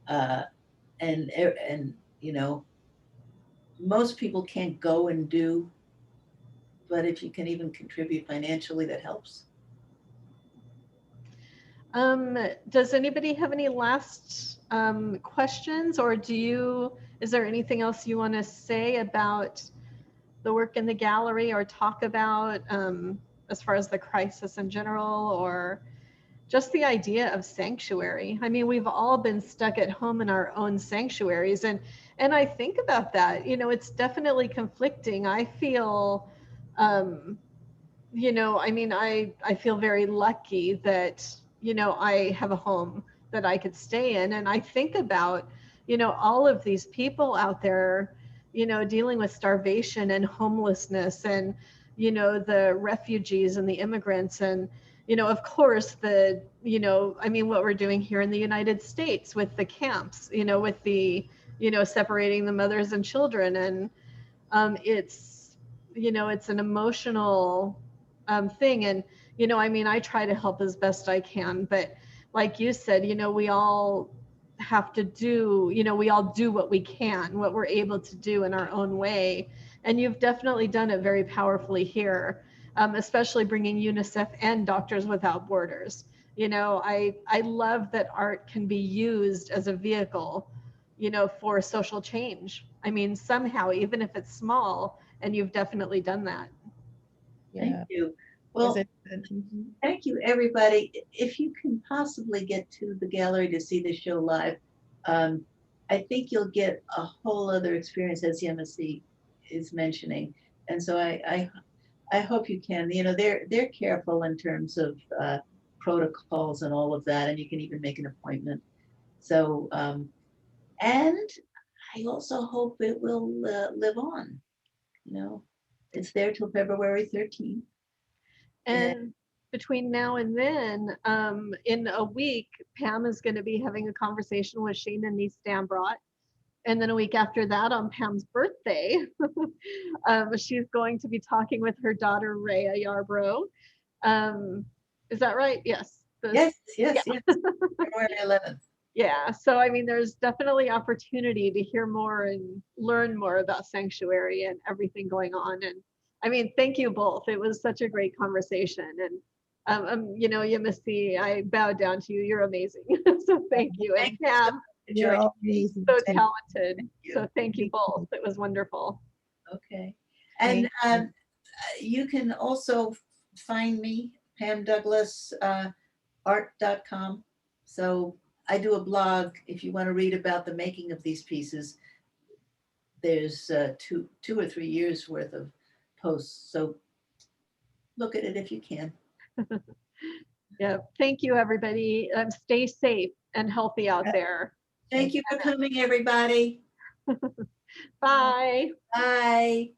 And most people can't go and do, but if you can even contribute financially, that helps. Does anybody have any last questions, or is there anything else you want to say about the work in the gallery or talk about as far as the crisis in general, or just the idea of sanctuary. I mean, we've all been stuck at home in our own sanctuaries, and I think about that. You know, it's definitely conflicting. I feel, you know, I mean, I feel very lucky that, you know, I have a home that I could stay in, and I think about, you know, all of these people out there, you know, dealing with starvation and homelessness, and, you know, the refugees and the immigrants, and, you know, of course, the, you know, I mean, what we're doing here in the United States with the camps, you know, with the, you know, separating the mothers and children. And it's, you know, it's an emotional thing. And, you know, I mean, I try to help as best I can, but like you said, you know, we all have to do, you know, we all do what we can, what we're able to do in our own way. And you've definitely done it very powerfully here, especially bringing UNICEF and Doctors Without Borders. You know, I love that art can be used as a vehicle, you know, for social change. I mean, somehow, even if it's small, and you've definitely done that. Yeah. Thank you. Well, Mhm. thank you, everybody. If you can possibly get to the gallery to see the show live, I think you'll get a whole other experience, as Yemisi is mentioning. And so I hope you can. You know, they're careful in terms of protocols and all of that, and you can even make an appointment. So, and I also hope it will live on. You know, it's there till February 13th. And between now and then, in a week, Pam is going to be having a conversation with Shana and niece Dambrot. And then a week after that, on Pam's birthday, she's going to be talking with her daughter, Rhea Yarbrough. Is that right? Yes. Yes. February 11th. Yeah. So, I mean, there's definitely opportunity to hear more and learn more about sanctuary and everything going on. And I mean, thank you both. It was such a great conversation. And, you know, Yemisi, I bow down to you. You're amazing. So thank you. And Pam, You're all amazing. so Thank talented. you. So thank you both. It was wonderful. Okay. And you can also find me, Pam Douglas, art.com. So I do a blog. If you want to read about the making of these pieces, there's two or 3 years worth of posts. So look at it if you can. Yeah. Thank you, everybody. Stay safe and healthy out there. Thank you for coming, everybody. Bye. Bye.